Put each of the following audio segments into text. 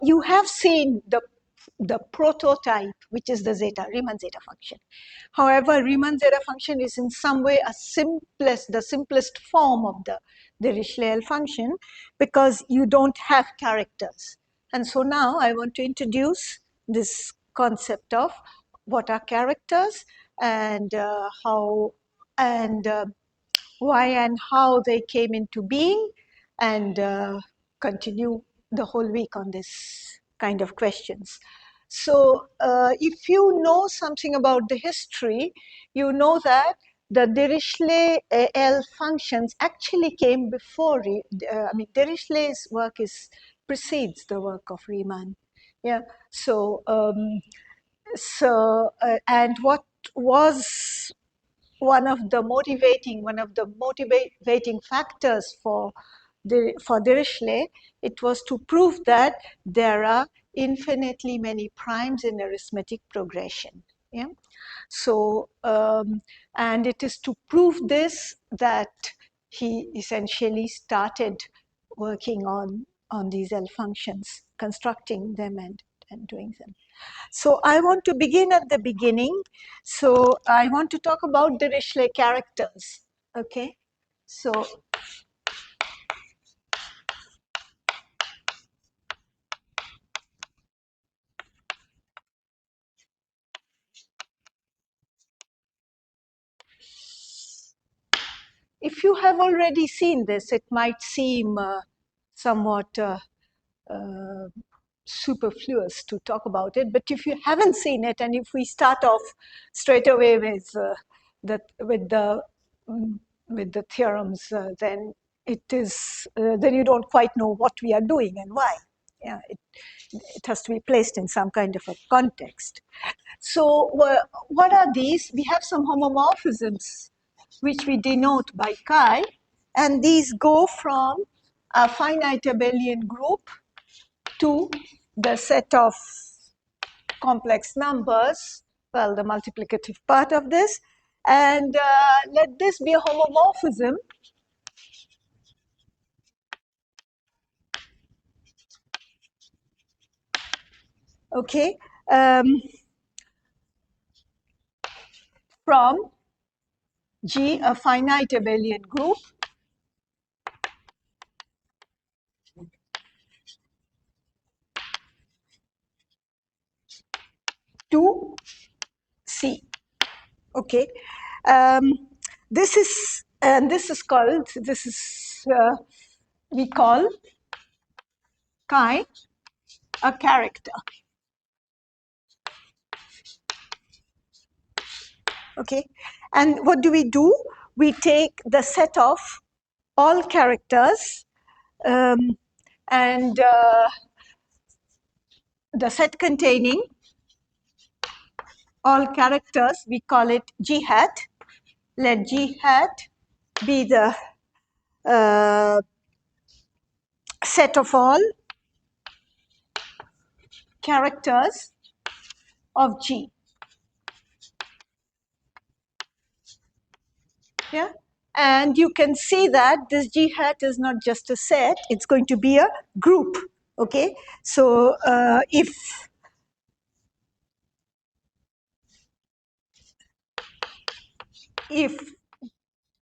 you have seen the prototype, which is the Riemann zeta function. However, Riemann zeta function is in some way the simplest form of the Dirichlet function, because you don't have characters. And so now I want to introduce this concept of what are characters, and how and why and how they came into being, and continue the whole week on this kind of questions. So if you know something about the history, you know that the Dirichlet L functions actually came before, Dirichlet's work precedes the work of Riemann. Yeah, so, and what was one of the motivating factors for Dirichlet, it was to prove that there are infinitely many primes in arithmetic progression. Yeah. So, and it is to prove this that he essentially started working on these L functions, constructing them and doing them. So I want to begin at the beginning. So I want to talk about Dirichlet characters. Okay. So if you have already seen this, it might seem somewhat superfluous to talk about it. But if you haven't seen it, and if we start off straight away with with the theorems, then then you don't quite know what we are doing and why. Yeah, it has to be placed in some kind of a context. So what are these? We have some homomorphisms which we denote by chi, and these go from a finite abelian group to the set of complex numbers, well, the multiplicative part of this, and let this be a homomorphism okay, from G, a finite abelian group, to C. Okay, this is we call chi a character. Okay, and what do? We take the set of all characters, and the set containing all characters, we call it G hat. Let G hat be the set of all characters of G. Yeah, and you can see that this G hat is not just a set, it's going to be a group. Okay, so if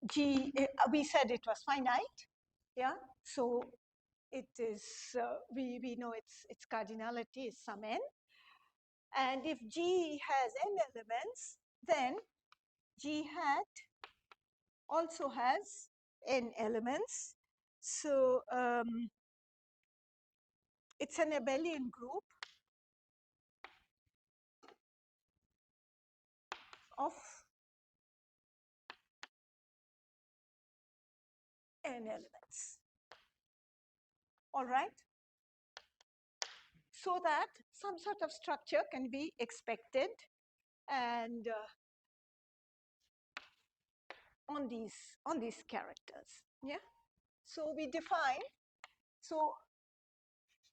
G, we said it was finite, yeah, so it is, we know its cardinality is some n, and if G has n elements, then G hat also has n elements. So it's an abelian group of n elements. All right? So that some sort of structure can be expected, and on these characters. Yeah. So we define. So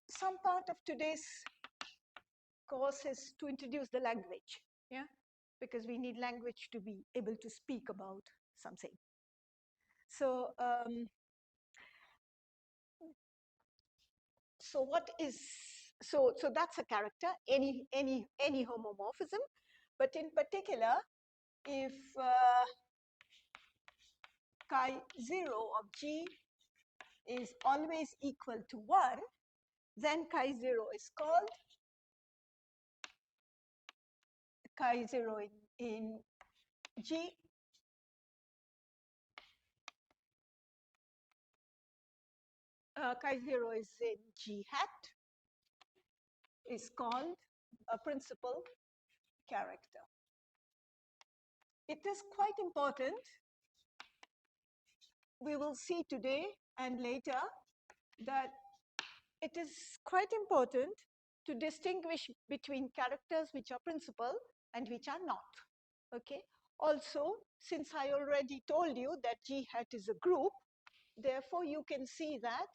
some part of today's course is to introduce the language. Yeah, because we need language to be able to speak about something. So so what is So that's a character, any homomorphism. But in particular, if chi0 of G is always equal to 1, then chi0 is called chi0 in G chi0 is in G hat is called a principal character. It is quite important, we will see today and later, that it is quite important to distinguish between characters which are principal and which are not. Okay. Also, since I already told you that G hat is a group, therefore you can see that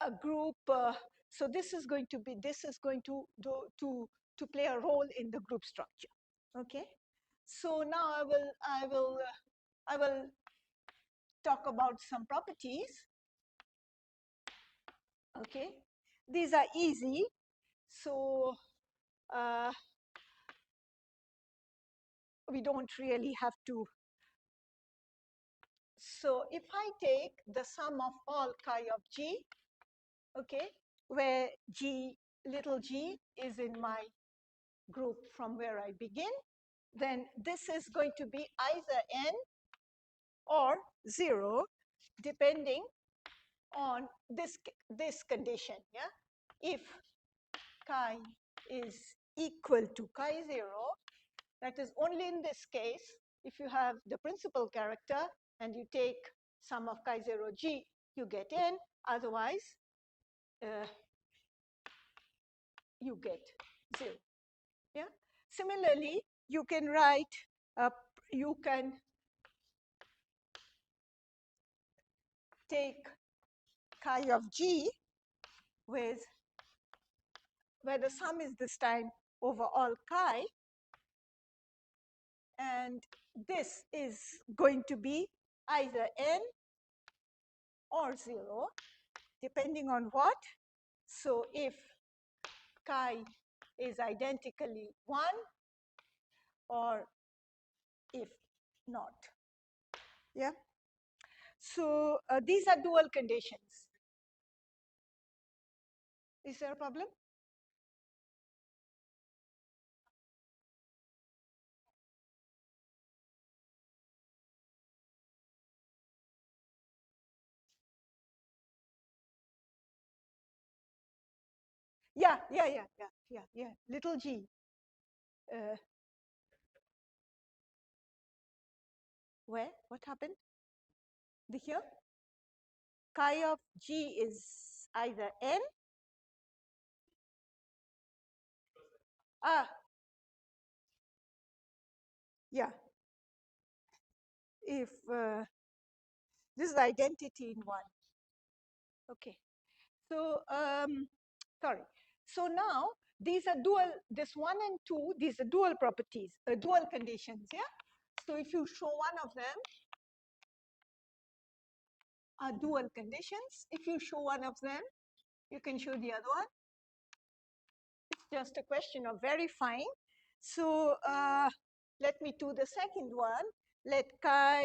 a group. So this is going to play a role in the group structure. Okay. So now I will talk about some properties. Okay. These are easy. So we don't really have to. So if I take the sum of all chi of G, okay, where G, little g is in my group from where I begin, then this is going to be either n or 0, depending on this condition. Yeah, if chi is equal to chi0, that is only in this case, if you have the principal character and you take sum of chi0 G, you get n, otherwise you get 0. Yeah. Similarly, you can write, you can take chi of G with, where the sum is this time over all chi, and this is going to be either n or 0, depending on what. So if chi is identically 1 or if not. Yeah. So these are dual conditions. Is there a problem? Yeah. Little g. Where? What happened? The here? Chi of G is either n. Yeah. If this is identity in 1. Okay. So, sorry. So now these are dual, this 1 and 2, these are dual properties, dual conditions. Yeah. So if you show one of them are dual conditions, if you show one of them, you can show the other one. It's just a question of verifying. So let me do the second one. Let chi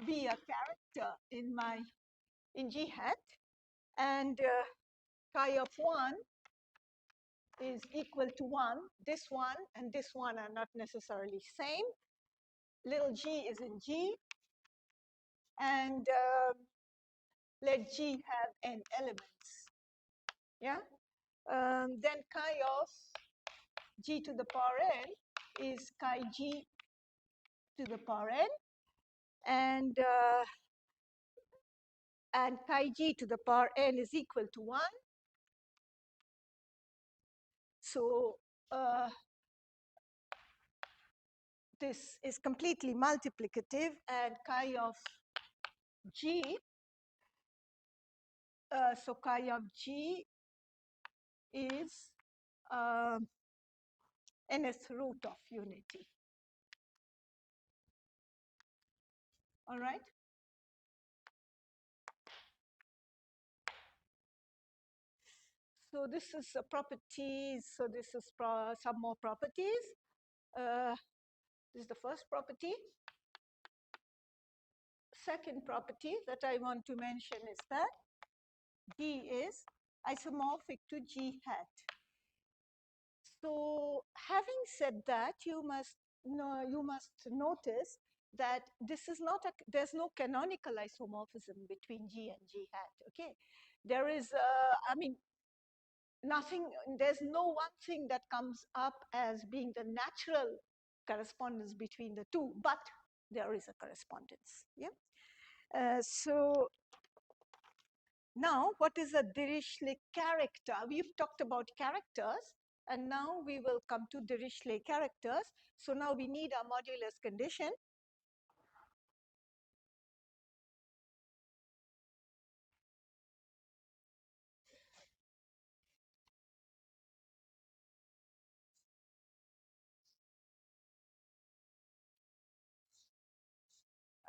be a character in G hat, and chi of 1 is equal to 1. This one and this one are not necessarily same. Little g is in G, and let G have n elements. Yeah. Then chi of G to the power n is chi G to the power n, and chi G to the power n is equal to 1. So this is completely multiplicative, and chi of G, so chi of G is nth root of unity. All right. So this is properties. So this is some more properties. This is the first property. Second property that I want to mention is that G is isomorphic to G hat. So having said that, you must notice that this is not there's no canonical isomorphism between G and G hat. Okay, there is I mean, nothing, there's no one thing that comes up as being the natural correspondence between the two, but there is a correspondence. Yeah. So now, what is a Dirichlet character? We've talked about characters, and now we will come to Dirichlet characters. So now we need a modulus condition.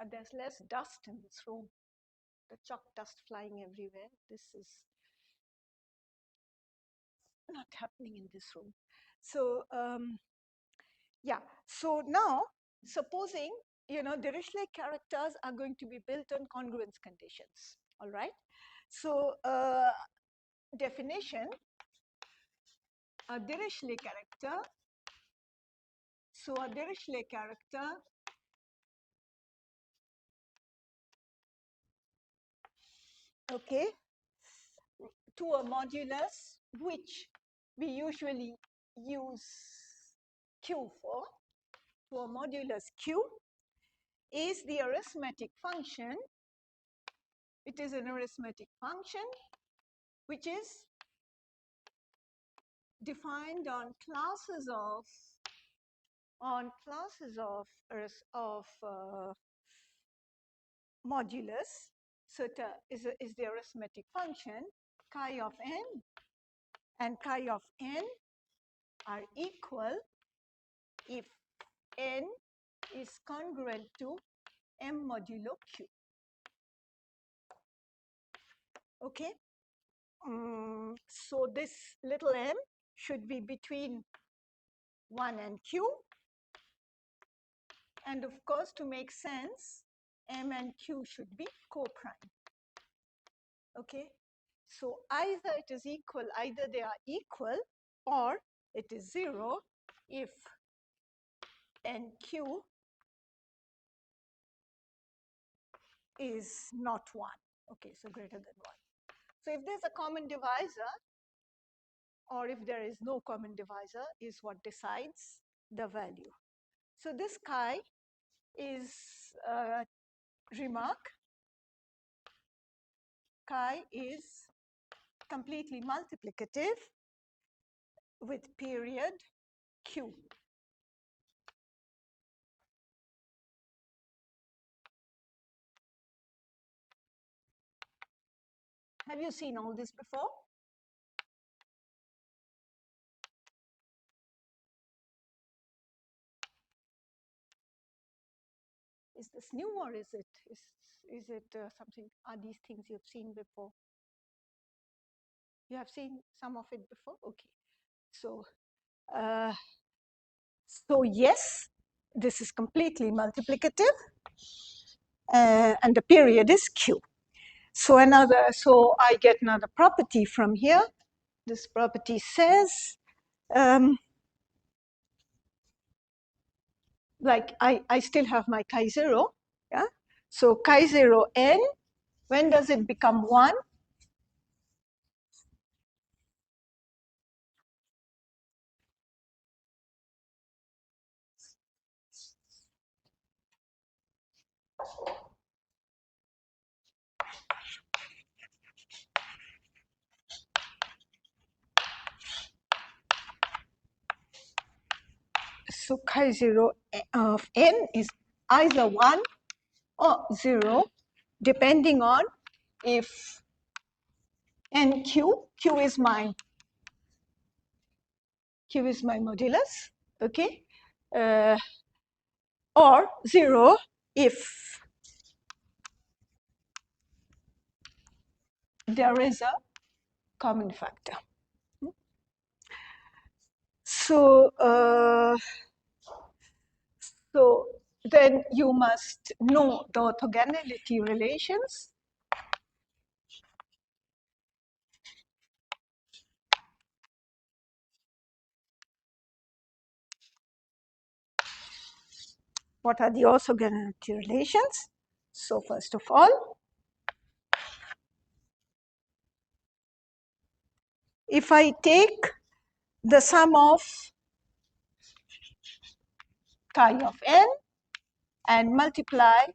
There's less dust in this room. The chalk dust flying everywhere. This is not happening in this room. So yeah, so now supposing, Dirichlet characters are going to be built on congruence conditions, all right? So definition, a Dirichlet character, so a Dirichlet character okay, to a modulus which we usually use Q for, to a modulus Q, is the arithmetic function. It is an arithmetic function which is defined on classes of modulus. So it is the arithmetic function chi of n, and chi of n are equal if n is congruent to m modulo q. Okay. So this little m should be between 1 and q. And of course, to make sense, m and q should be co-prime. Okay. So either it is equal, either they are equal, or it is 0 if NQ is not 1. Okay, so greater than 1. So if there's a common divisor, or if there is no common divisor, is what decides the value. So this chi is remark. Chi is completely multiplicative with period Q. Have you seen all this before? Is this new, or is it something? Are these things you've seen before? You have seen some of it before? Okay. So, yes, this is completely multiplicative, and the period is Q. So I get another property from here. This property says, like I still have my chi0, yeah? So chi0 n, when does it become 1? So chi0 of n is either 1 or 0, depending on if q is my modulus, okay, or 0 if there is a common factor. So, so then you must know the orthogonality relations. What are the orthogonality relations? So first of all, if I take the sum of chi of n and multiply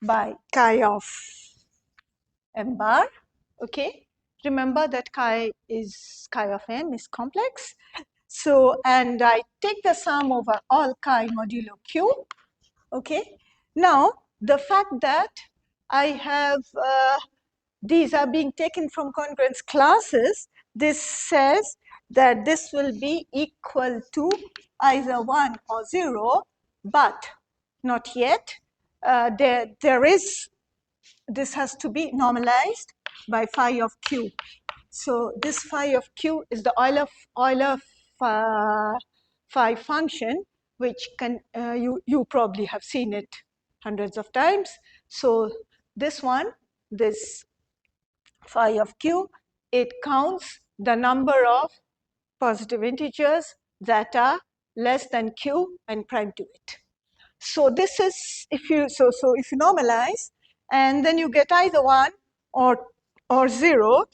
by chi of m bar, okay? Remember that chi of n is complex. So, and I take the sum over all chi modulo q, okay? Now, the fact that I have, these are being taken from congruence classes, this says that this will be equal to either 1 or 0, but not yet. This has to be normalized by phi of q. So this phi of q is the Euler phi function, which you probably have seen it hundreds of times. So this one, this phi of q, it counts the number of positive integers that are less than q and prime to it. So this is, if you normalize, and then you get either 1 or 0,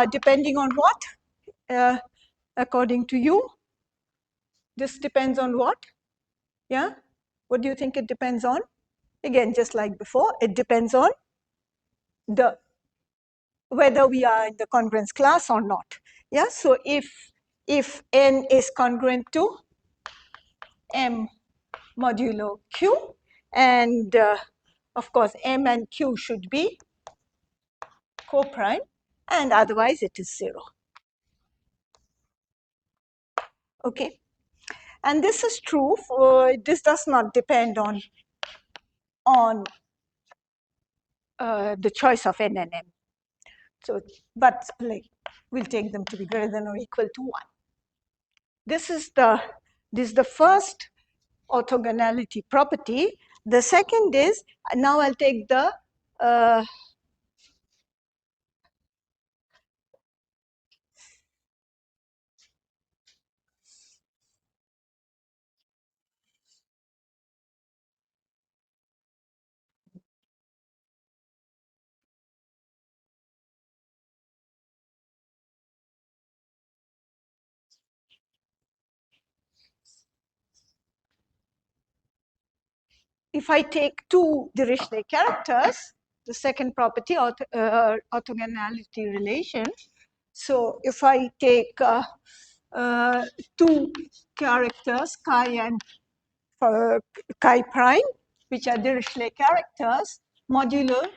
depending on what? According to you, this depends on what? Yeah? What do you think it depends on? Again, just like before, it depends on the whether we are in the congruence class or not. Yeah? So if n is congruent to m modulo q, and of course m and q should be co-prime, and otherwise it is 0. Okay? And this is true for, this does not depend on the choice of n and m. So, but like, we'll take them to be greater than or equal to 1. This is the first orthogonality property. The second is, now I'll take the if I take two Dirichlet characters, the second property, orthogonality relation. So if I take two characters, chi and chi prime, which are Dirichlet characters, modulo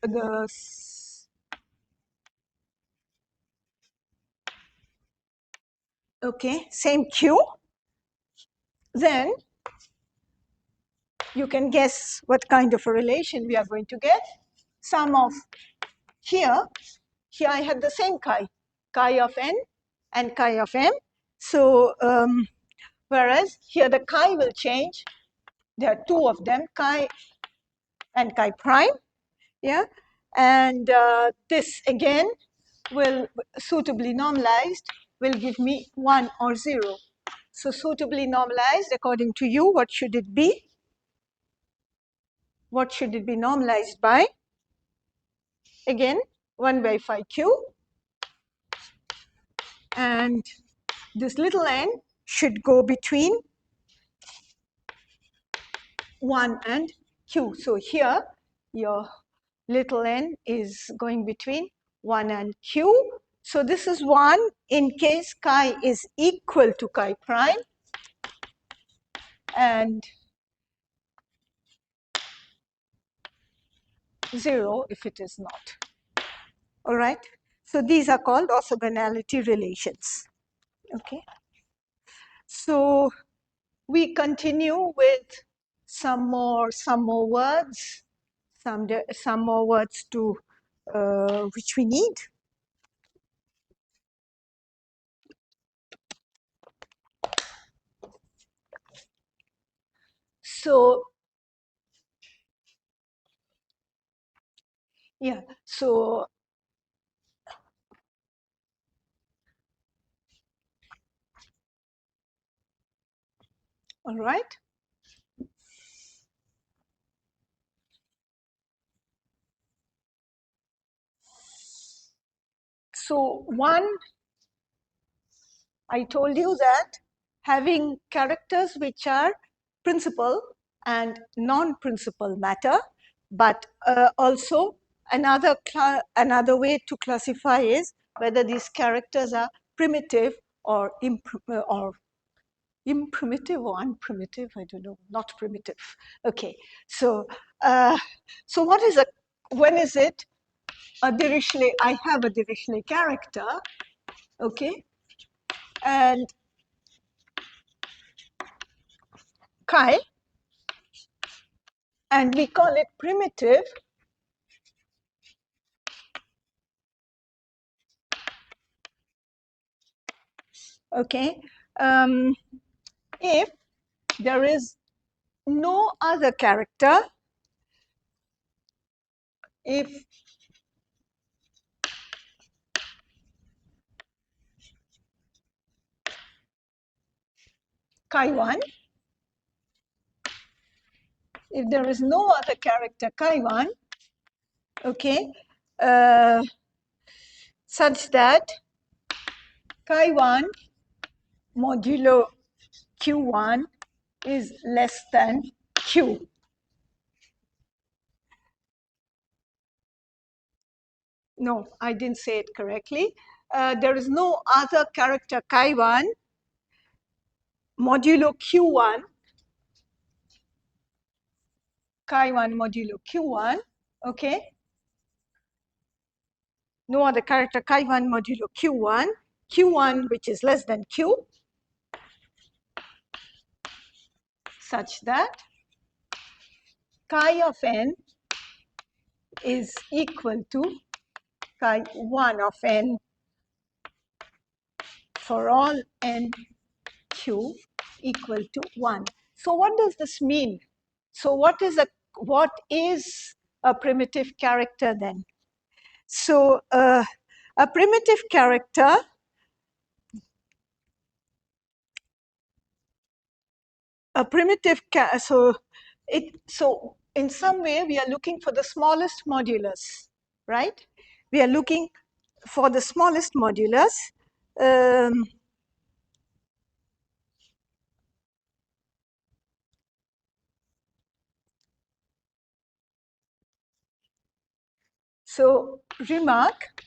the okay, same q, then you can guess what kind of a relation we are going to get. Sum of here I have the same chi of n and chi of m. So whereas here the chi will change. There are two of them, chi and chi prime. Yeah, and this again will suitably normalized will give me 1 or 0. So suitably normalized, according to you, what should it be? What should it be normalized by? Again, 1 by phi q. And this little n should go between 1 and q. So here, your little n is going between 1 and q. So this is 1 in case chi is equal to chi prime, and 0 if it is not. All right? So these are called orthogonality relations. Okay? So we continue with some more words, some more words to which we need. So, yeah, so all right. So one, I told you that having characters which are principal and non-principal matter, but also another way to classify is whether these characters are primitive or imprimitive or unprimitive. I don't know, not primitive. Okay, so so what is a when is it a Dirichlet? I have a Dirichlet character, okay, and chi, and we call it primitive, okay, if there is no other character, if chi1, if there is no other character chi1, okay, such that chi1 modulo q1 is less than q. No, I didn't say it correctly. There is no other character chi1 modulo q1, chi1 modulo q1, okay? No other character chi1 modulo q1, q1 which is less than q, such that chi of n is equal to chi1 of n for all n q equal to 1. So what does this mean? So what is a primitive character then? So a primitive character, so in some way we are looking for the smallest modulus, right? We are looking for the smallest modulus. So remark,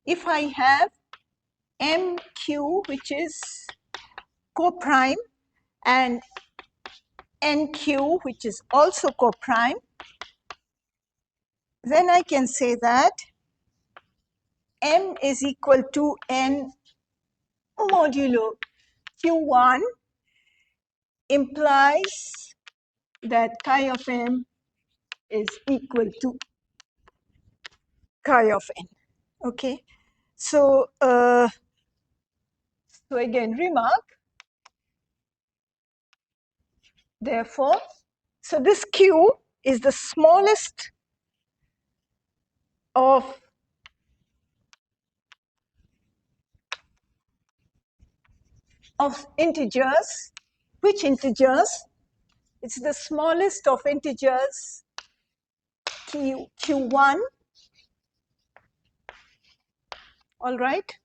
if I have MQ, which is coprime, and NQ, which is also coprime, then I can say that M is equal to N modulo Q1 implies that chi of M is equal to chi of N. Okay, so so again, remark, therefore, so this Q is the smallest of integers. Which integers? It's the smallest of integers Q1, all right?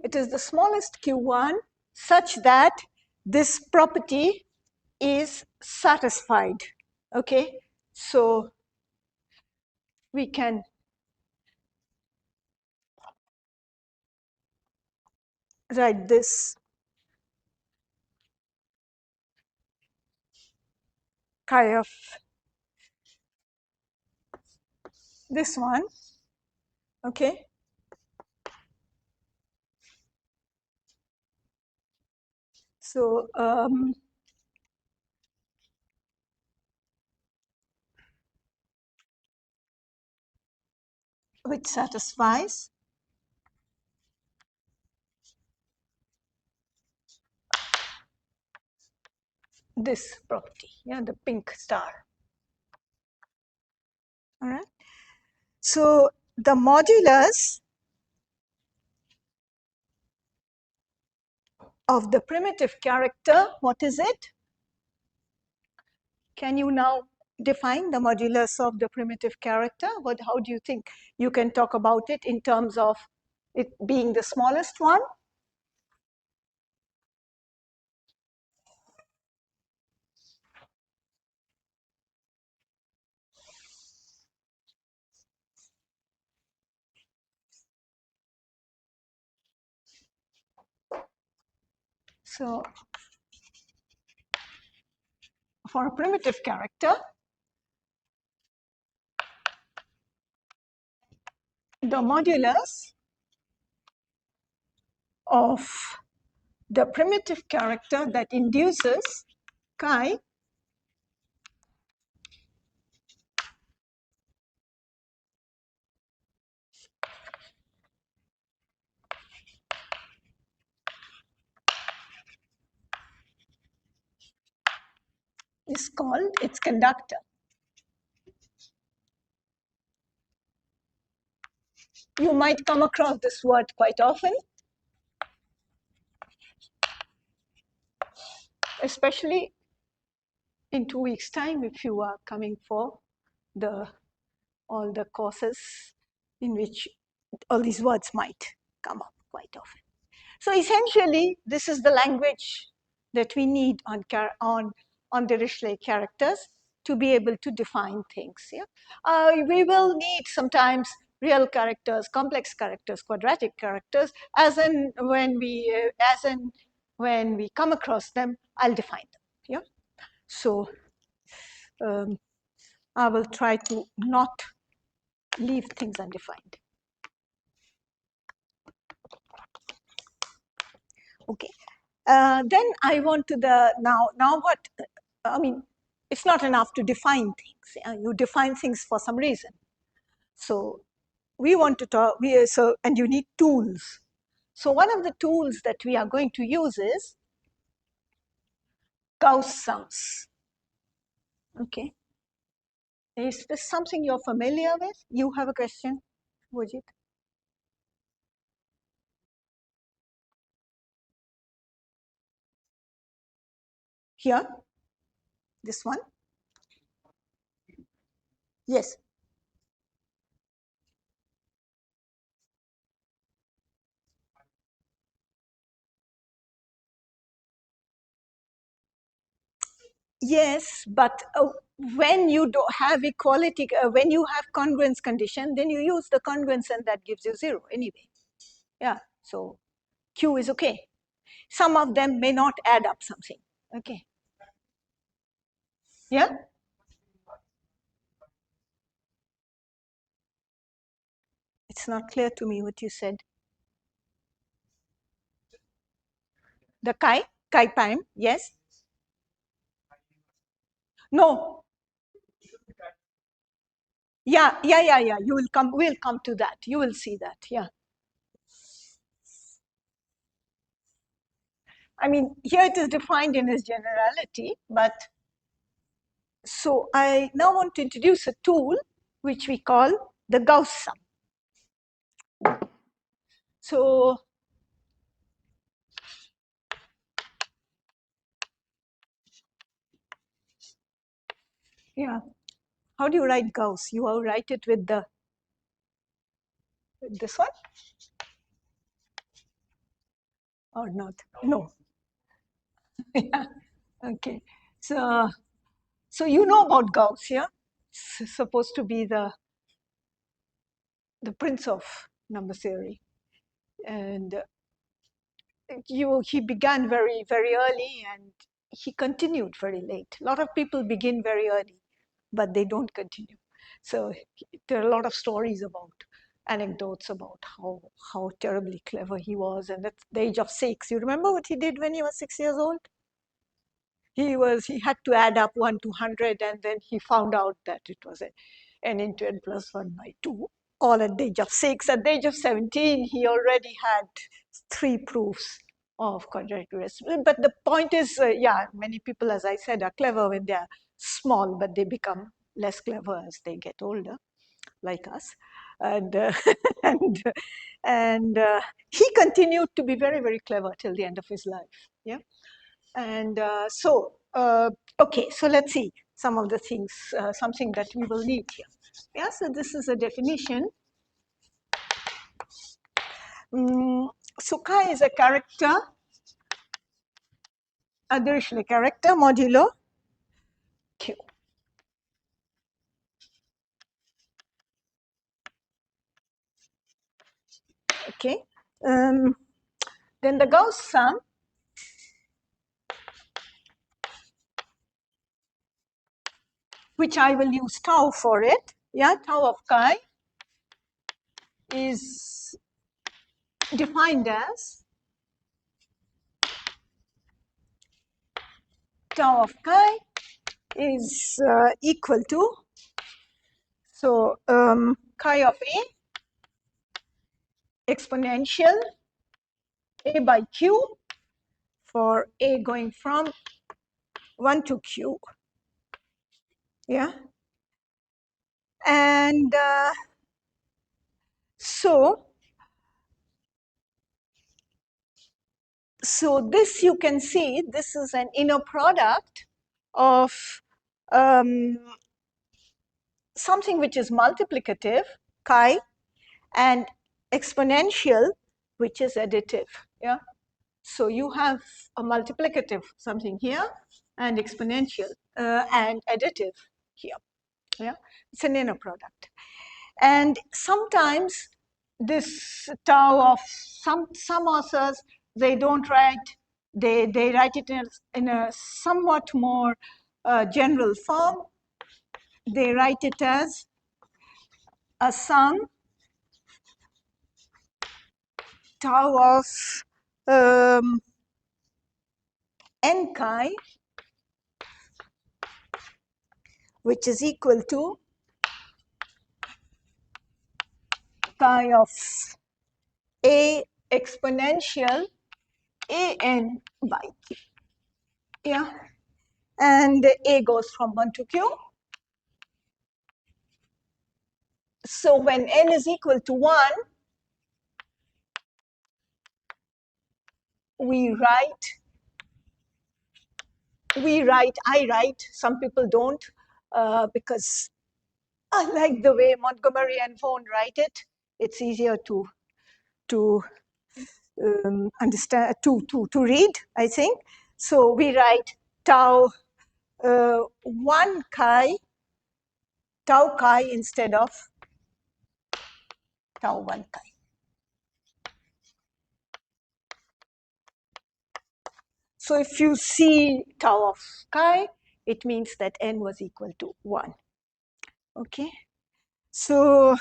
It is the smallest Q1 such that this property is satisfied, okay? So we can write this chi of this one, okay? So which satisfies this property, yeah, the pink star. All right. So the modulus of the primitive character, what is it? Can you now define the modulus of the primitive character? How do you think you can talk about it in terms of it being the smallest one? So for a primitive character, the modulus of the primitive character that induces chi is called its conductor. You might come across this word quite often, especially in 2 weeks' time if you are coming for all the courses in which all these words might come up quite often. So essentially, this is the language that we need on Dirichlet characters to be able to define things. Yeah? We will need sometimes real characters, complex characters, quadratic characters, as in when we come across them, I'll define them. Yeah? So I will try to not leave things undefined. Okay. Then I want to now what, I mean, it's not enough to define things. Yeah? You define things for some reason. So we want to talk, and you need tools. So one of the tools that we are going to use is Gauss sums. Okay. Is this something you're familiar with? You have a question, Vijit? Here, this one? Yes. Yes, but when you don't have equality, when you have congruence condition, then you use the congruence and that gives you 0 anyway. Yeah, so Q is okay. Some of them may not add up something. Okay. Yeah? It's not clear to me what you said. The chi prime, yes? No. Yeah. You will come, we'll come to that. You will see that, yeah. I mean, here it is defined in its generality, but so I now want to introduce a tool which we call the Gauss sum. So yeah, how do you write Gauss? You will write it with this one or not? No. Yeah. Okay. So you know about Gauss, yeah? It's supposed to be the prince of number theory, and he began very very early and he continued very late. A lot of people begin very early, but they don't continue. So there are a lot of stories about anecdotes about how terribly clever he was, and at the age of 6, you remember what he did when he was 6 years old? He had to add up 1 to 100, and then he found out that it was n into n plus 1 by 2, all at the age of 6. At the age of 17, he already had 3 proofs of quadratic roots. But the point is, yeah, many people, as I said, are clever when they are small, but they become less clever as they get older, like us. And and he continued to be very, very clever till the end of his life. Yeah. And okay, so let's see some of the things, something that we will need here. Yeah, so this is a definition. So chi is a character, a Dirichlet character modulo Q. Okay. Then the Gauss sum which I will use tau for it. Yeah, tau of chi is defined as tau of chi is equal to, so chi of A exponential A by Q for A going from 1 to Q. Yeah. And so this you can see, this is an inner product of something which is multiplicative, chi, and exponential, which is additive. Yeah. So you have a multiplicative something here, and exponential and additive here. Yeah. It's an inner product. And sometimes this tau of some authors, they don't write, they write it in a somewhat more general form. They write it as a sum tau of n chi, which is equal to chi of a exponential a n by q. Yeah. And a goes from 1 to q. So when n is equal to 1, I write, some people don't, because I like the way Montgomery and Vaughan write it. It's easier to understand, to read, I think. So we write tau 1 chi, tau chi instead of tau 1 chi. So if you see tau of chi, it means that n was equal to 1. Okay, so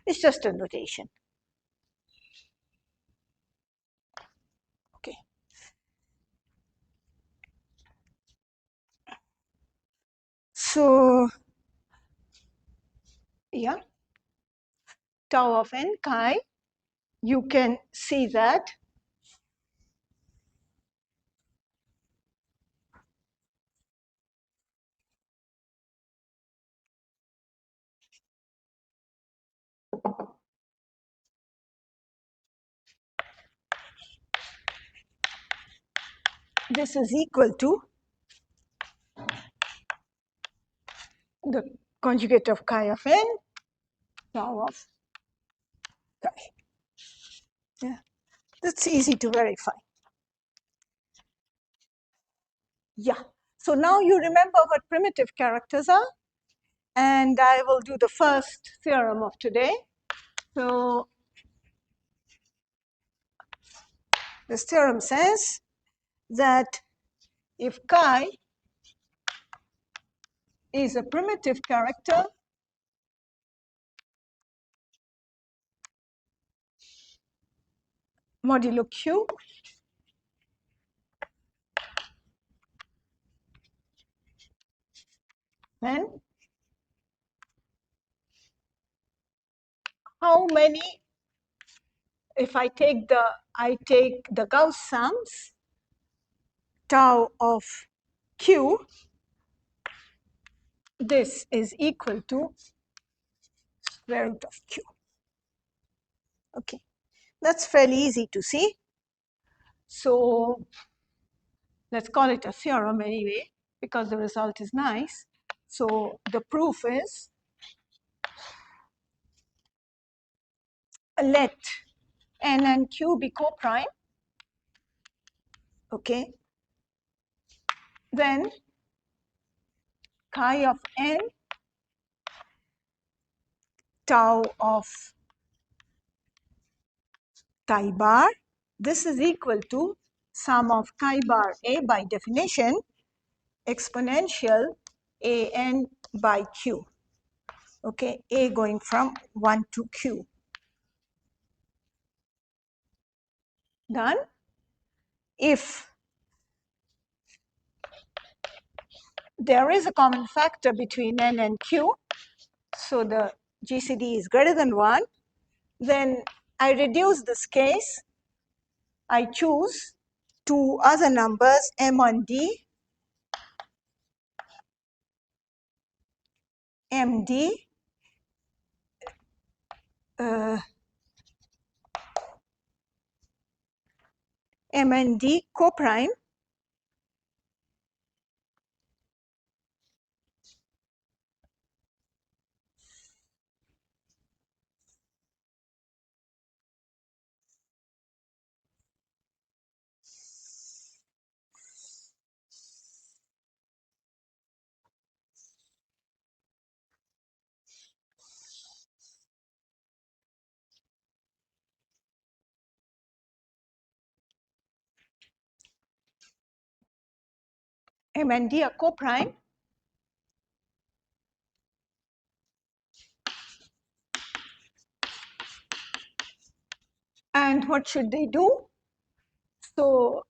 it's just a notation. Okay. So, yeah, tau of n chi, you can see that this is equal to the conjugate of chi of n, tau of chi. Yeah, that's easy to verify. Yeah, so now you remember what primitive characters are, and I will do the first theorem of today. So this theorem says that if chi is a primitive character, modulo q, then how many if I take the Gauss sums, tau of Q, this is equal to square root of Q. Okay, that's fairly easy to see. So let's call it a theorem anyway, because the result is nice. So the proof is, let n and q be co-prime. Okay, then chi of n tau of chi bar, this is equal to sum of chi bar a by definition exponential a n by q. Okay, a going from 1 to q. Done. If there is a common factor between n and q, so the GCD is greater than 1, then I reduce this case. I choose two other numbers, M1D, MD, M and D coprime, M and D are coprime. And what should they do? So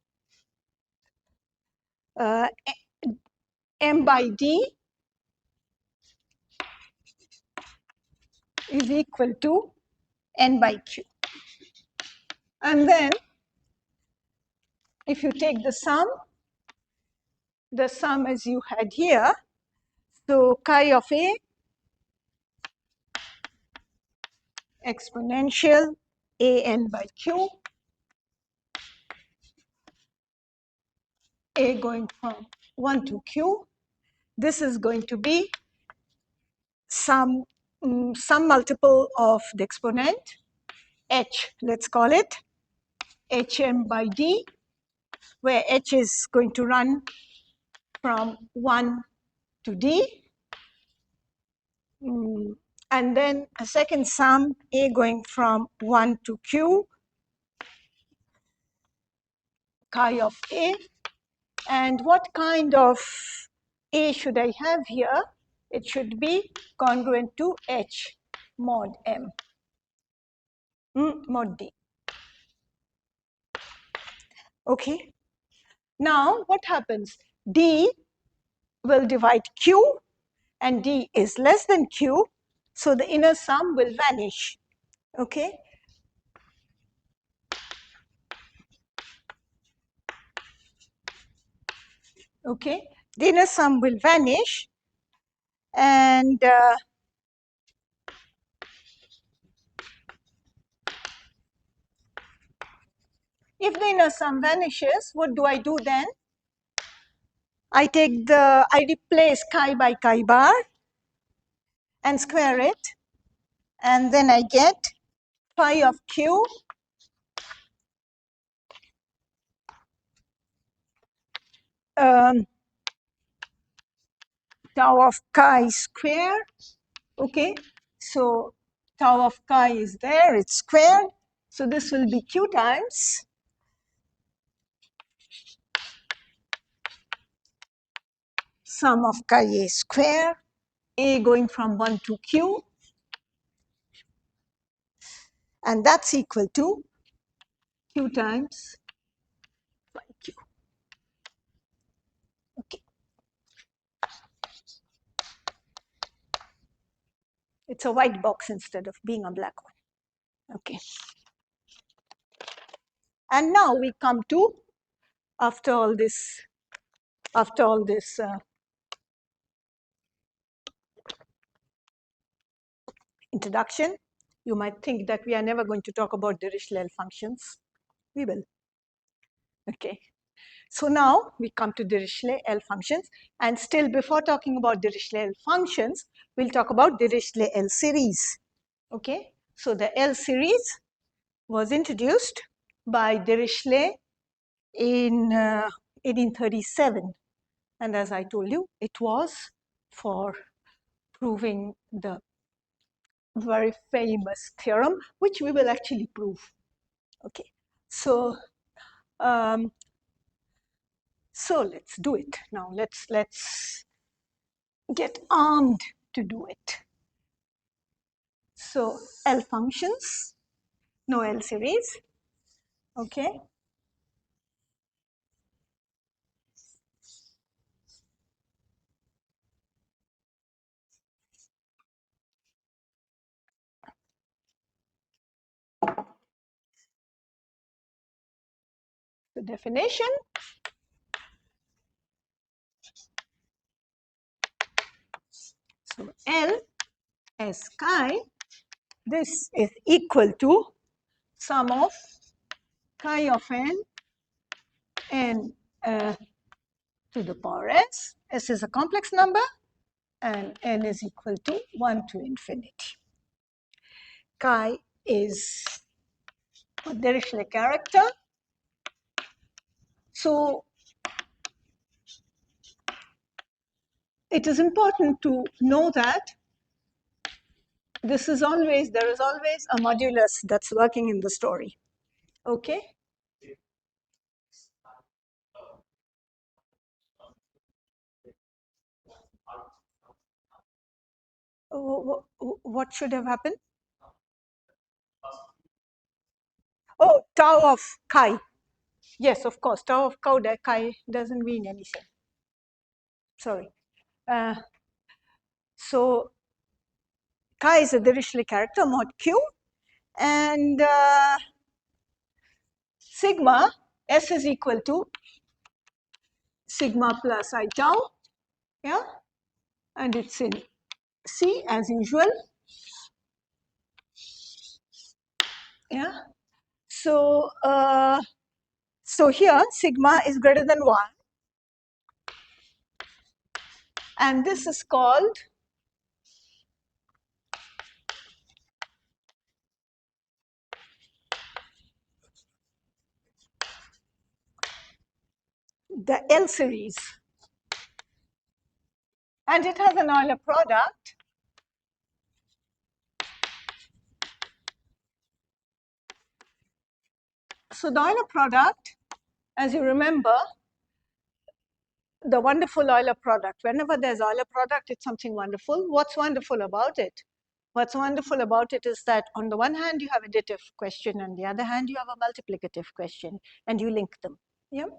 M by D is equal to N by Q. And then if you take the sum as you had here, so chi of A exponential A n by Q, A going from 1 to Q, this is going to be some multiple of the exponent, h, let's call it, hm by d, where h is going to run from 1 to d. And then a second sum, a going from 1 to q, chi of a. And what kind of a should I have here? It should be congruent to h mod m, mod d. Okay. Now what happens? D will divide q, and d is less than q, so the inner sum will vanish. Okay. Okay, the inner sum will vanish, and if the inner sum vanishes, what do I do then? I replace chi by chi bar and square it, and then I get phi of q tau of chi square. Okay, so tau of chi is there, it's squared, so this will be q times sum of chi a square, a going from 1 to q, and that's equal to q times phi q. Okay. It's a white box instead of being a black one. Okay. And now we come to, after all this introduction, you might think that we are never going to talk about Dirichlet functions. We will. Okay. So now we come to Dirichlet L functions, and still before talking about Dirichlet L functions, we'll talk about Dirichlet L series. Okay. So the L series was introduced by Dirichlet in 1837, and as I told you, it was for proving the very famous theorem, which we will actually prove. Okay, so so let's do it now. Let's get armed to do it. So L functions, no L series. Okay. The definition. So L as chi, this is equal to sum of chi of n to the power s. S is a complex number, and n is equal to 1 to infinity. Chi is a Dirichlet character. So it is important to know that there is always a modulus that's working in the story. Okay? What should have happened? Oh, tau of chi. Yes, of course. Tau of chi doesn't mean anything. Sorry. So chi is a Dirichlet character, mod q, and sigma, S is equal to sigma plus I tau, yeah, and it's in C as usual, yeah. So, so here sigma is greater than 1, and this is called the L series, and it has an Euler product. So the Euler product, as you remember, the wonderful Euler product. Whenever there's Euler product, it's something wonderful. What's wonderful about it? What's wonderful about it is that on the one hand, you have additive question, and on the other hand, you have a multiplicative question, and you link them. Yeah.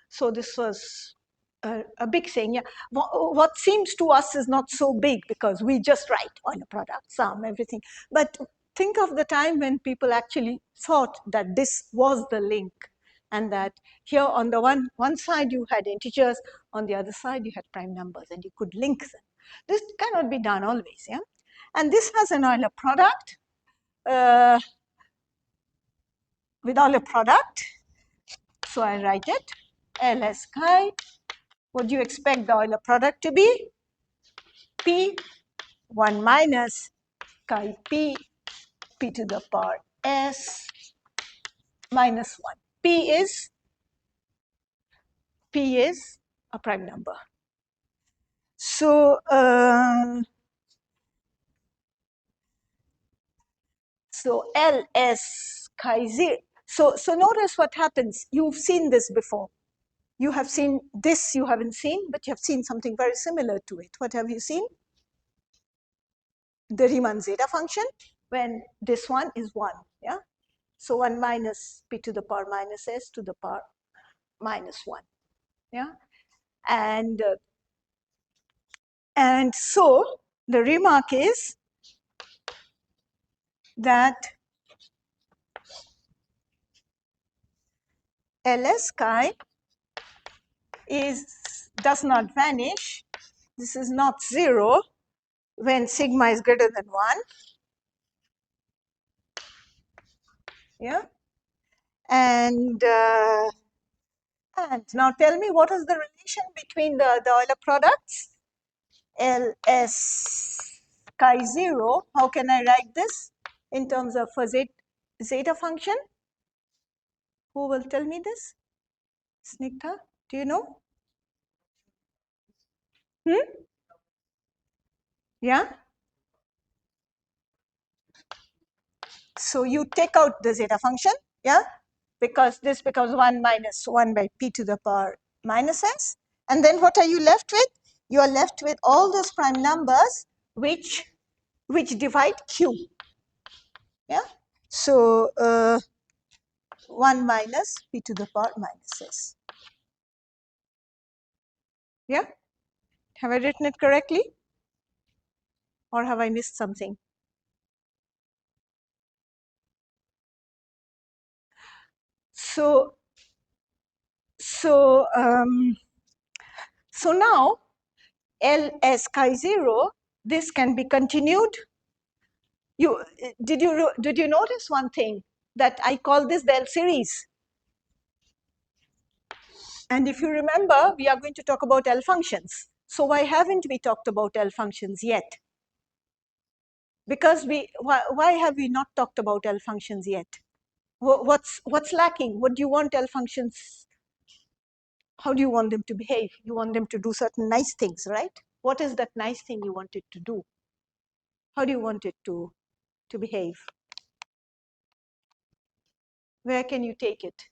So this was a big thing. Yeah. What seems to us is not so big because we just write Euler product, sum, everything. But think of the time when people actually thought that this was the link, and that here on the one side you had integers, on the other side you had prime numbers, and you could link them. This cannot be done always, yeah. And this has an Euler product with Euler product. So I write it L as chi. What do you expect the Euler product to be? P 1 minus chi p to the power s minus 1. P is a prime number. So so L S chi 0. So notice what happens. You've seen this before. You have seen this, you haven't seen, but you have seen something very similar to it. What have you seen? The Riemann zeta function, when this one is 1. Yeah. So 1 minus p to the power minus s to the power minus 1. Yeah. And so the remark is that Ls chi does not vanish. This is not 0 when sigma is greater than 1. Yeah. And now tell me, what is the relation between the Euler products? Ls chi 0, how can I write this in terms of a zeta function? Who will tell me this? Snigdha, do you know? Yeah? So you take out the zeta function, yeah? Because this becomes 1 minus 1 by p to the power minus s. And then what are you left with? You are left with all those prime numbers which divide q. Yeah? So 1 minus p to the power minus s. Yeah? Have I written it correctly? Or have I missed something? So now Ls chi 0, this can be continued. Did you notice one thing, that I call this the L series? And if you remember, we are going to talk about L functions. So why haven't we talked about L functions yet? Because why have we not talked about L functions yet? What's lacking? What do you want L functions? How do you want them to behave? You want them to do certain nice things, right? What is that nice thing you want it to do? How do you want it to behave? Where can you take it?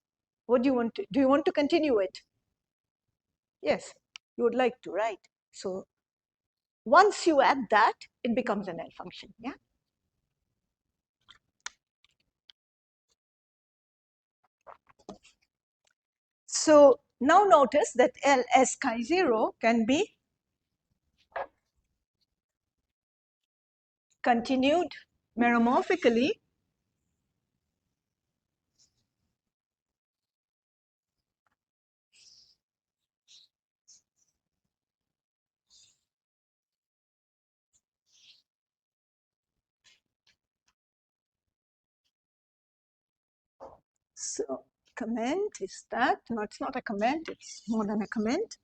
What do you want to, do you want to continue it? Yes, you would like to, right? So once you add that, it becomes an L function, yeah? So now notice that Ls chi 0 can be continued meromorphically So comment is that, no, it's not a comment, it's more than a comment.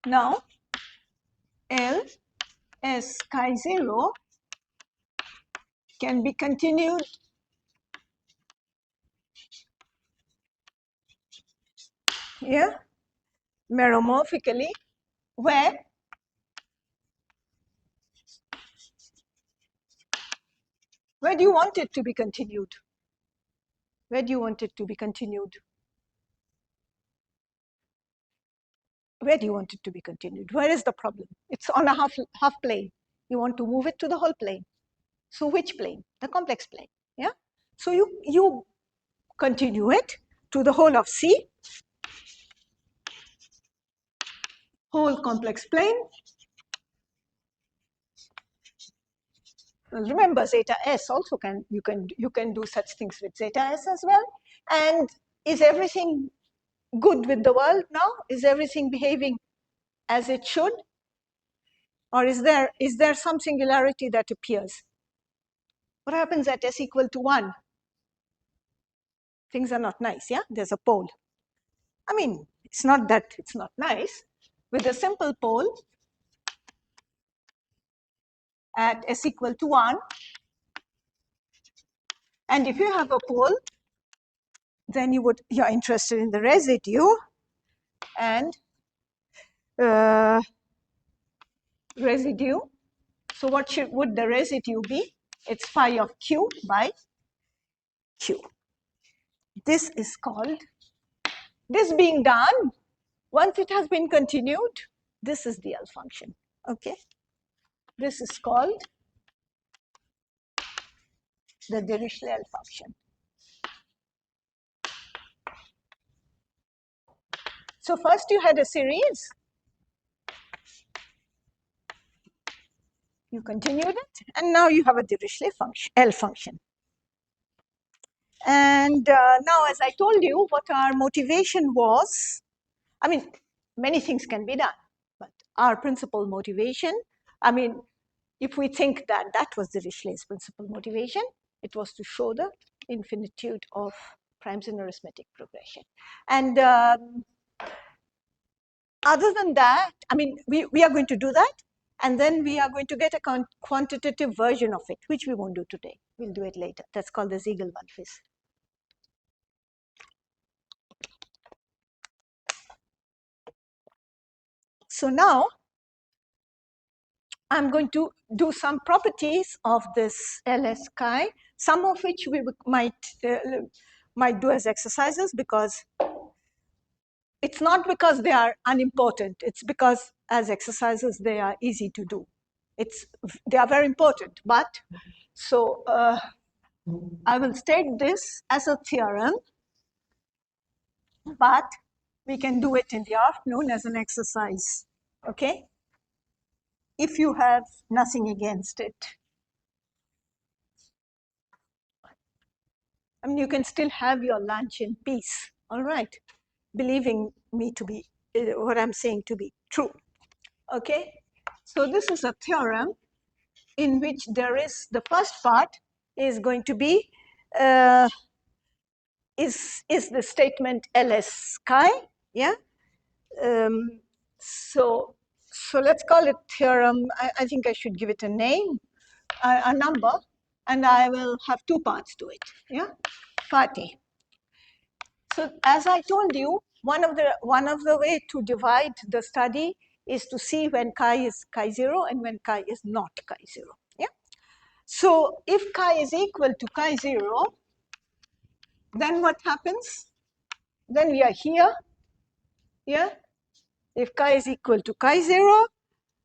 Now, L S chi 0 can be continued here meromorphically, where do you want it to be continued? Where do you want it to be continued? Where do you want it to be continued? Where is the problem? It's on a half plane. You want to move it to the whole plane. So which plane? The complex plane. Yeah. So you continue it to the whole of C, whole complex plane. Well, remember, zeta s also you can do such things with zeta s as well. And is everything good with the world now? Is everything behaving as it should? Or is there some singularity that appears? What happens at s equal to 1? Things are not nice, yeah? There's a pole. I mean, it's not that it's not nice. With a simple pole at s equal to 1, and if you have a pole, then you're interested in the residue, and residue. So what would the residue be? It's phi of q by q. This is called, this being done, once it has been continued, this is the L function, okay? This is called the Dirichlet L function. So first you had a series, you continued it, and now you have a Dirichlet function, L function. And now, as I told you, what our motivation was, I mean, many things can be done, but our principal motivation, I mean, if we think that that was the Dirichlet's principal motivation, it was to show the infinitude of primes in arithmetic progression. And other than that, I mean, we are going to do that, and then we are going to get a quantitative version of it, which we won't do today. We'll do it later. That's called the Ziegel-Waldfis. So now, I'm going to do some properties of this LS chi, some of which we might do as exercises, because it's not because they are unimportant. It's because as exercises they are easy to do. They are very important. But so I will state this as a theorem, but we can do it in the afternoon as an exercise. Okay, if you have nothing against it. I mean, you can still have your lunch in peace, all right, believing me to be, what I'm saying to be true, okay? So this is a theorem in which there is, the first part is going to be, is the statement LS chi, yeah? So let's call it theorem, I think I should give it a name, a number, and I will have two parts to it, yeah? Part A. So as I told you, one of the way to divide the study is to see when chi is chi0 and when chi is not chi0. Yeah. So if chi is equal to chi0, then what happens? Then we are here. Yeah. If chi is equal to chi0,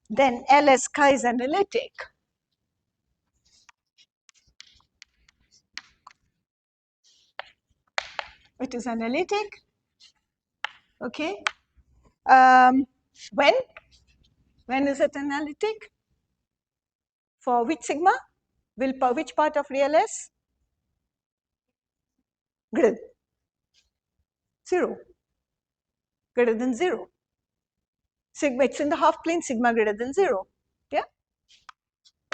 then LS chi is analytic. It is analytic. Okay. When? When is it analytic? For which sigma? Which part of real S? Greater than 0. Greater than 0. Sigma, it's in the half plane, sigma greater than 0. Yeah?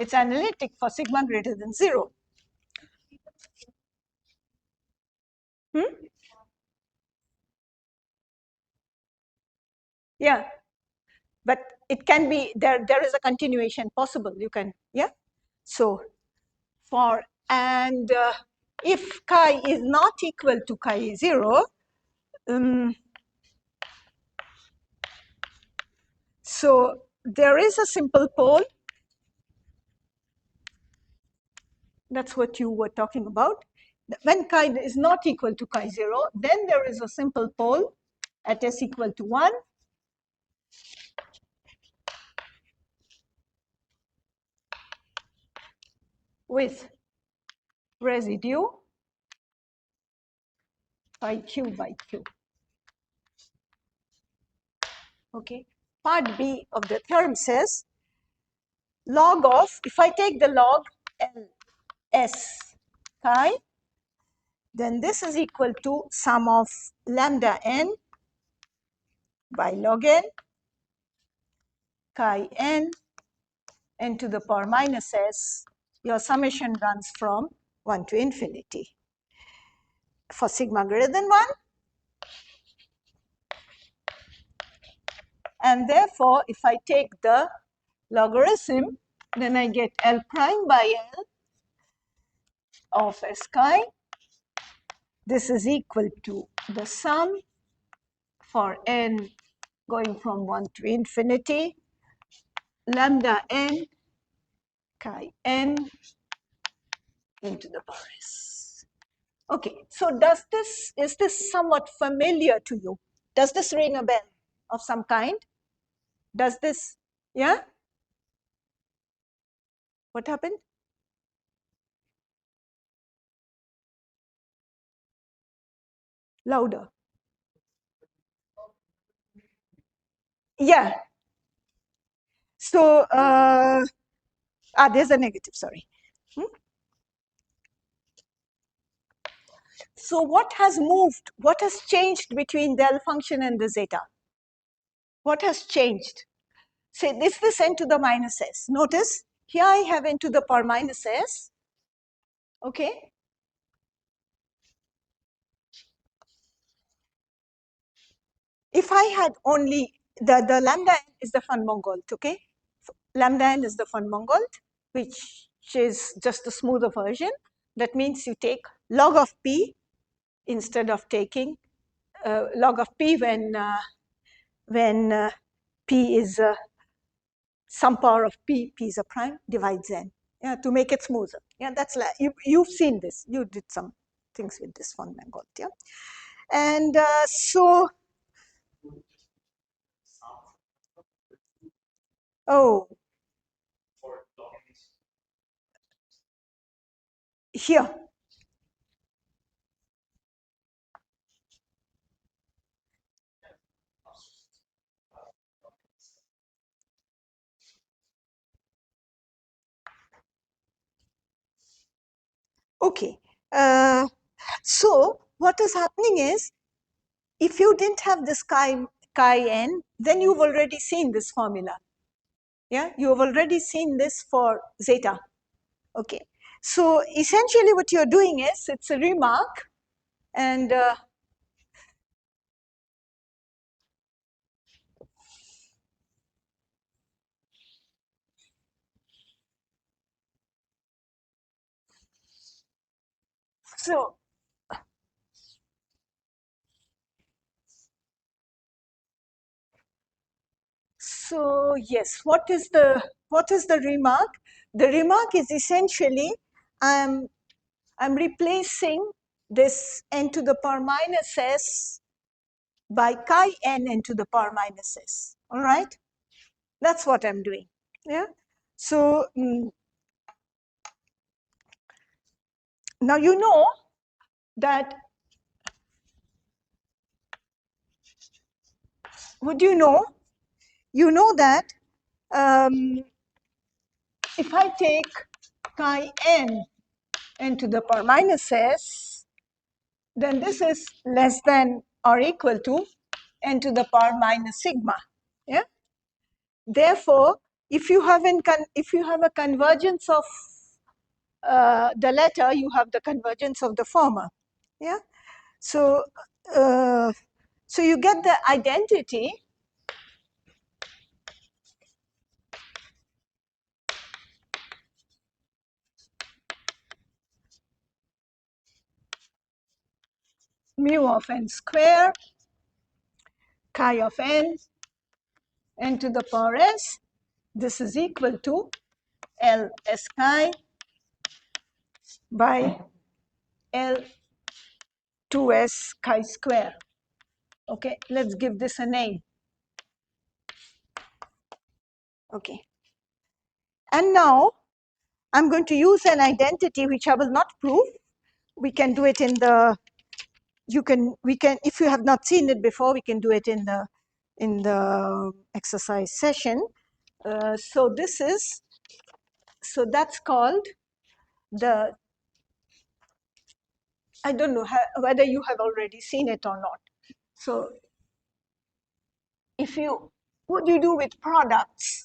It's analytic for sigma greater than 0. Yeah. But it can be, there is a continuation possible. You can, yeah? So, and if chi is not equal to chi0, so there is a simple pole. That's what you were talking about. When chi is not equal to chi0, then there is a simple pole at s equal to 1. With residue by q by q. Okay. Part B of the theorem says log of, if I take the log LS chi, then this is equal to sum of lambda n by log n chi n to the power minus s. Your summation runs from 1 to infinity. For sigma greater than 1, and therefore, if I take the logarithm, then I get L prime by L of S chi. This is equal to the sum for n going from 1 to infinity, lambda n chi n into the power s. Okay, so is this somewhat familiar to you? Does this ring a bell of some kind? Does this, yeah? What happened? Louder. Yeah. So, there's a negative, sorry. So what has moved? What has changed between the L function and the zeta? What has changed? Say this n to the minus s. Notice here I have n to the power minus s. Okay. If I had only the lambda n is the von Mongold, okay? Lambda n is the von Mongold, which is just a smoother version. That means you take log of p instead of taking log of p when p is some power of p is a prime divides n, yeah, to make it smoother. Yeah, that's like you've seen this. You did some things with this von Mangold, yeah. And so, oh, here. Okay. So what is happening is, if you didn't have this chi n, then you've already seen this formula. Yeah, you have already seen this for zeta. Okay. So essentially what you're doing is, it's a remark, and so So yes, what is the remark? The remark is essentially I'm replacing this n to the power minus s by chi n to the power minus s. All right, that's what I'm doing. Yeah. So now you know that. Would you know? You know that if I take chi n to the power minus s, then this is less than or equal to n to the power minus sigma. Yeah. Therefore, if you have a convergence of the latter, you have the convergence of the former. Yeah. So so you get the identity mu of n square chi of n to the power s. This is equal to L s chi by L2s chi square. Okay, let's give this a name. Okay. And now I'm going to use an identity which I will not prove. We can do it in the, if you have not seen it before, we can do it in the exercise session. So that's called the, I don't know whether you have already seen it or not. So what do you do with products?